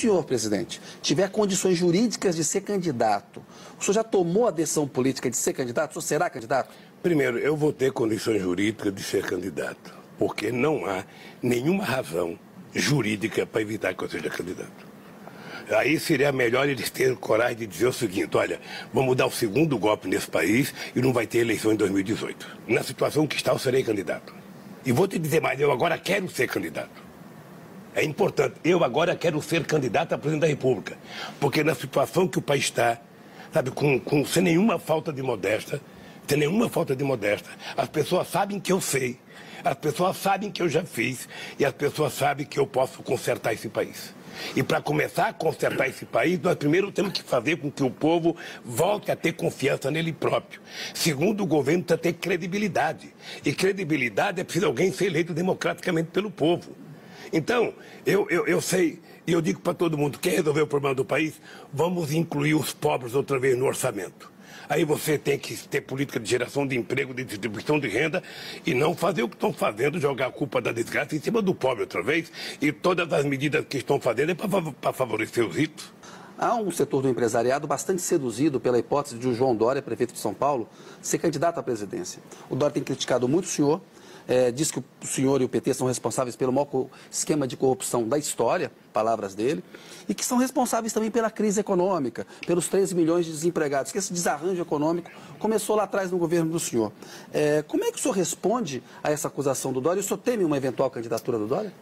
senhor, presidente, tiver condições jurídicas de ser candidato, o senhor já tomou a decisão política de ser candidato? O senhor será candidato? Primeiro, eu vou ter condições jurídicas de ser candidato, porque não há nenhuma razão jurídica para evitar que eu seja candidato. Aí seria melhor eles terem coragem de dizer o seguinte: olha, vamos dar o segundo golpe nesse país e não vai ter eleição em 2018. Na situação que está, eu serei candidato. E vou te dizer mais, eu agora quero ser candidato. É importante, eu agora quero ser candidato a presidente da República, porque na situação que o país está, sabe, sem nenhuma falta de modéstia, as pessoas sabem que eu sei, as pessoas sabem que eu já fiz e as pessoas sabem que eu posso consertar esse país. E para começar a consertar esse país, nós primeiro temos que fazer com que o povo volte a ter confiança nele próprio. Segundo, o governo precisa ter credibilidade. E credibilidade é preciso alguém ser eleito democraticamente pelo povo. Então, eu sei, e eu digo para todo mundo, quer resolver o problema do país, vamos incluir os pobres outra vez no orçamento. Aí você tem que ter política de geração de emprego, de distribuição de renda e não fazer o que estão fazendo, jogar a culpa da desgraça em cima do pobre outra vez. E todas as medidas que estão fazendo é para favorecer os ricos. Há um setor do empresariado bastante seduzido pela hipótese de o João Dória, prefeito de São Paulo, ser candidato à presidência. O Dória tem criticado muito o senhor. Diz que o senhor e o PT são responsáveis pelo maior esquema de corrupção da história, palavras dele, e que são responsáveis também pela crise econômica, pelos 13 milhões de desempregados, que esse desarranjo econômico começou lá atrás no governo do senhor. Como é que o senhor responde a essa acusação do Dória? O senhor teme uma eventual candidatura do Dória?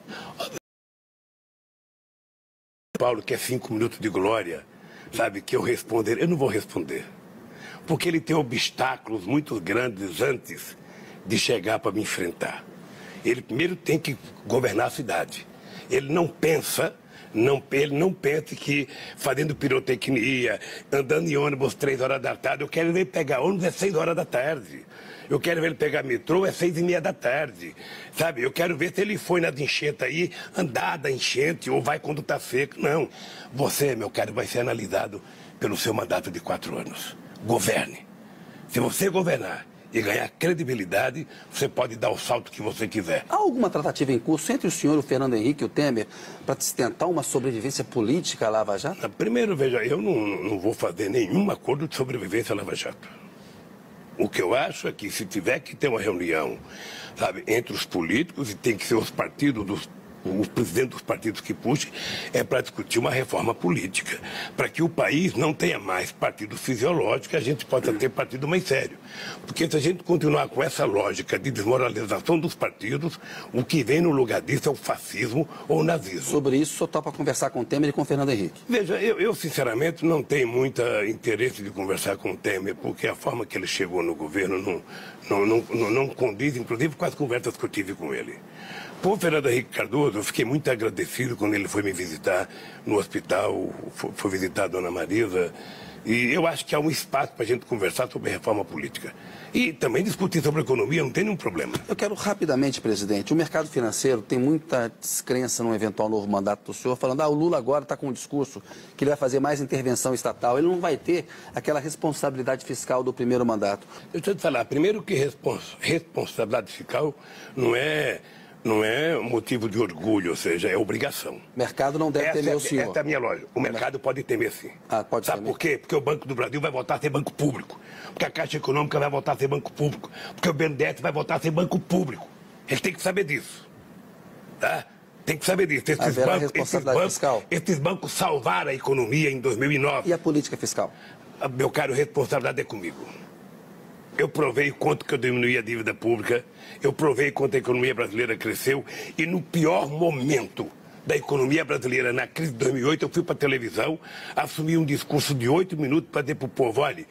Paulo, que é 5 minutos de glória, sabe, que eu responder, eu não vou responder, porque ele tem obstáculos muito grandes antes de chegar para me enfrentar. Ele primeiro tem que governar a cidade. Ele não pensa que fazendo pirotecnia, andando em ônibus 3 horas da tarde, eu quero ver ele pegar ônibus às 6 horas da tarde. Eu quero ver ele pegar metrô às 6h30 da tarde. Sabe, eu quero ver se ele foi nas enchentes aí, andar da enchente ou vai quando está seco. Não. Você, meu caro, vai ser analisado pelo seu mandato de 4 anos. Governe. Se você governar e ganhar credibilidade, você pode dar o salto que você quiser. Há alguma tratativa em curso entre o senhor, o Fernando Henrique e o Temer para tentar uma sobrevivência política à Lava Jato? Primeiro, veja, eu não vou fazer nenhum acordo de sobrevivência à Lava Jato. O que eu acho é que se tiver que ter uma reunião, sabe, entre os políticos, e tem que ser os partidos, os presidentes dos partidos que puxem, é para discutir uma reforma política, para que o país não tenha mais partido fisiológico, a gente possa ter partido mais sério. Porque se a gente continuar com essa lógica de desmoralização dos partidos, o que vem no lugar disso é o fascismo ou o nazismo. Sobre isso, o senhor topa conversar com o Temer e com o Fernando Henrique? Veja, eu sinceramente não tenho muito interesse de conversar com o Temer, porque a forma que ele chegou no governo não condiz, inclusive, com as conversas que eu tive com ele. Por Fernando Henrique Cardoso, eu fiquei muito agradecido quando ele foi me visitar no hospital, foi visitar a dona Marisa, e eu acho que há um espaço para a gente conversar sobre reforma política. E também discutir sobre economia, não tem nenhum problema. Eu quero rapidamente, presidente, o mercado financeiro tem muita descrença num eventual novo mandato do senhor, falando, o Lula agora está com um discurso que ele vai fazer mais intervenção estatal, ele não vai ter aquela responsabilidade fiscal do primeiro mandato. Deixa eu te falar, primeiro que responsabilidade fiscal não é motivo de orgulho, ou seja, é obrigação. O mercado não deve temer o senhor. Essa é a minha lógica. O mercado pode temer, sim. Pode Sabe temer. por quê? Porque o Banco do Brasil vai voltar a ser banco público. Porque a Caixa Econômica vai voltar a ser banco público. Porque o BNDES vai voltar a ser banco público. Ele tem que saber disso. Tá? Tem que saber disso. Esses bancos salvaram a economia em 2009. E a política fiscal? Meu caro, responsabilidade é comigo. Eu provei quanto que eu diminuí a dívida pública, eu provei quanto a economia brasileira cresceu, e no pior momento da economia brasileira, na crise de 2008, eu fui para a televisão, assumi um discurso de 8 minutos para dizer para o povo, olha,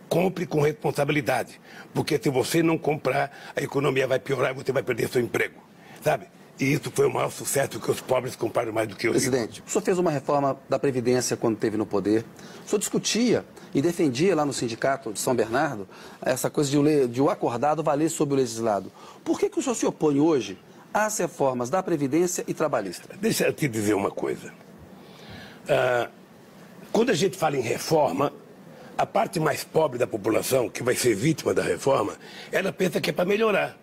compre com responsabilidade, porque se você não comprar, a economia vai piorar e você vai perder seu emprego, sabe? E isso foi o maior sucesso, que os pobres compraram mais do que os ricos. Presidente, o senhor fez uma reforma da Previdência quando esteve no poder. O senhor discutia e defendia lá no sindicato de São Bernardo essa coisa de o acordado valer sobre o legislado. Por que o senhor se opõe hoje às reformas da Previdência e trabalhista? Deixa eu te dizer uma coisa. Quando a gente fala em reforma, a parte mais pobre da população, que vai ser vítima da reforma, ela pensa que é para melhorar.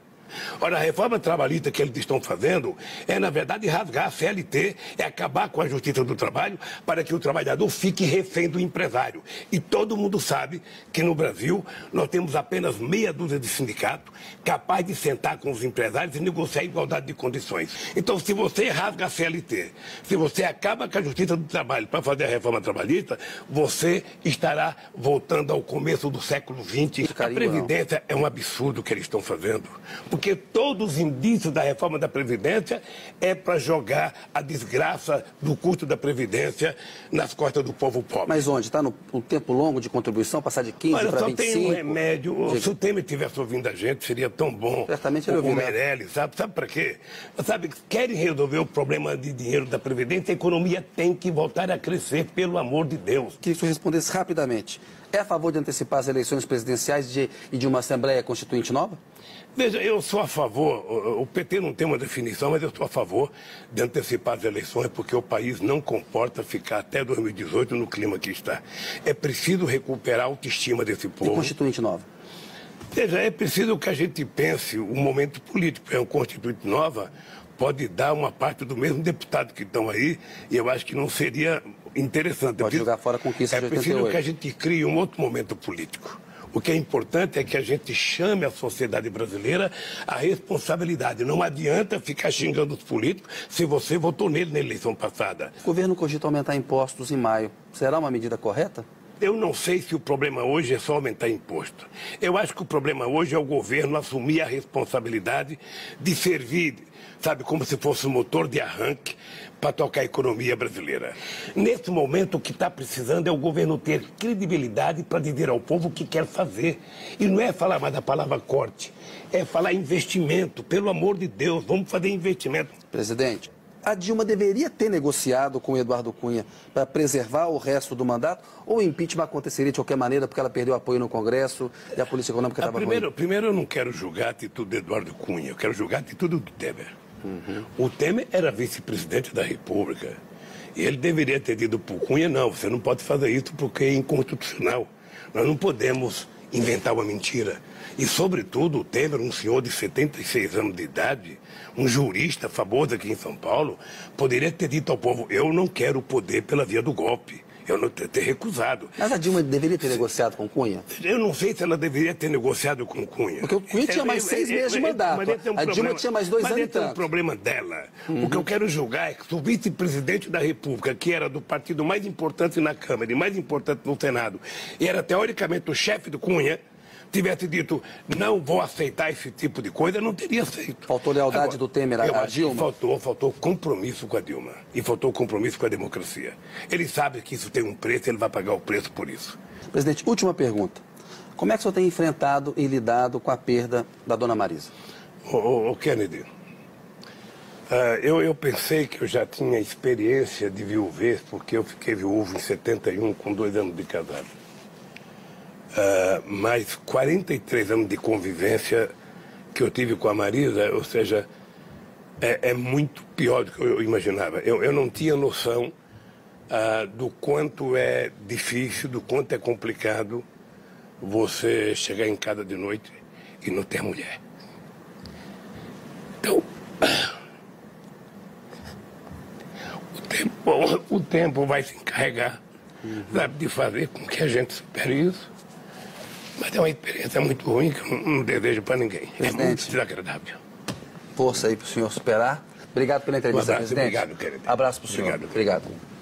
Ora, a reforma trabalhista que eles estão fazendo é, na verdade, rasgar a CLT, é acabar com a justiça do trabalho para que o trabalhador fique refém do empresário. E todo mundo sabe que no Brasil nós temos apenas meia dúzia de sindicatos capazes de sentar com os empresários e negociar a igualdade de condições. Então, se você rasga a CLT, se você acaba com a justiça do trabalho para fazer a reforma trabalhista, você estará voltando ao começo do século XX. A Previdência é um absurdo que eles estão fazendo. Porque todos os indícios da reforma da Previdência é para jogar a desgraça do custo da Previdência nas costas do povo pobre. Mas onde? Está no tempo longo de contribuição, passar de 15 para 25? Olha, só tem um remédio. Se o Temer tivesse ouvindo a gente, seria tão bom. Certamente ele ouviu. O Meirelles, sabe para quê? Sabe, querem resolver o problema de dinheiro da Previdência, a economia tem que voltar a crescer, pelo amor de Deus. Queria que você respondesse rapidamente. É a favor de antecipar as eleições presidenciais e de uma Assembleia Constituinte nova? Veja, eu sou a favor, o PT não tem uma definição, mas eu sou a favor de antecipar as eleições, porque o país não comporta ficar até 2018 no clima que está. É preciso recuperar a autoestima desse povo. E Constituinte nova? Veja, é preciso que a gente pense o momento político. Uma Constituinte nova pode dar uma parte do mesmo deputado que estão aí, e eu acho que não seria interessante. Pode jogar fora a conquista de 88. É preciso que a gente crie um outro momento político. O que é importante é que a gente chame a sociedade brasileira à responsabilidade. Não adianta ficar xingando os políticos se você votou nele na eleição passada. O governo cogita aumentar impostos em maio. Será uma medida correta? Eu não sei se o problema hoje é só aumentar imposto. Eu acho que o problema hoje é o governo assumir a responsabilidade de servir, sabe, como se fosse um motor de arranque para tocar a economia brasileira. Nesse momento, o que está precisando é o governo ter credibilidade para dizer ao povo o que quer fazer. E não é falar mais da palavra corte, é falar investimento. Pelo amor de Deus, vamos fazer investimento. Presidente, a Dilma deveria ter negociado com o Eduardo Cunha para preservar o resto do mandato, ou o impeachment aconteceria de qualquer maneira porque ela perdeu apoio no Congresso e a política econômica estava ruim? Primeiro, eu não quero julgar a atitude do Eduardo Cunha, eu quero julgar a atitude do Temer. O Temer era vice-presidente da República. E ele deveria ter dito para o Cunha, não, você não pode fazer isso porque é inconstitucional. Nós não podemos inventar uma mentira. E, sobretudo, o Temer, um senhor de 76 anos de idade, um jurista famoso aqui em São Paulo, poderia ter dito ao povo, eu não quero o poder pela via do golpe. Eu não ter recusado. Mas a Dilma deveria ter negociado com o Cunha? Eu não sei se ela deveria ter negociado com o Cunha. Porque o Cunha tinha mais 6 meses de mandato. A Dilma tinha mais 2 anos e tanto. Mas é um problema dela. O que eu quero julgar é que o vice-presidente da República, que era do partido mais importante na Câmara e mais importante no Senado, e era teoricamente o chefe do Cunha, tivesse dito, não vou aceitar esse tipo de coisa, não teria aceito. Faltou lealdade agora, do Temer à Dilma? Faltou compromisso com a Dilma. E faltou compromisso com a democracia. Ele sabe que isso tem um preço, ele vai pagar o preço por isso. Presidente, última pergunta. Como é que o senhor tem enfrentado e lidado com a perda da dona Marisa? Kennedy, eu pensei que eu já tinha experiência de viuvez, porque eu fiquei viúvo em 71 com 2 anos de casado. Mas 43 anos de convivência que eu tive com a Marisa, ou seja, é muito pior do que eu imaginava. Eu não tinha noção do quanto é difícil, do quanto é complicado você chegar em casa de noite e não ter mulher. Então, o tempo vai se encarregar, sabe, de fazer com que a gente supere isso. Mas é uma experiência muito ruim que eu não desejo para ninguém. Presidente, é muito desagradável. Força aí para o senhor superar. Obrigado pela entrevista, presidente. Obrigado, querido. Abraço para o senhor. Obrigado. Obrigado.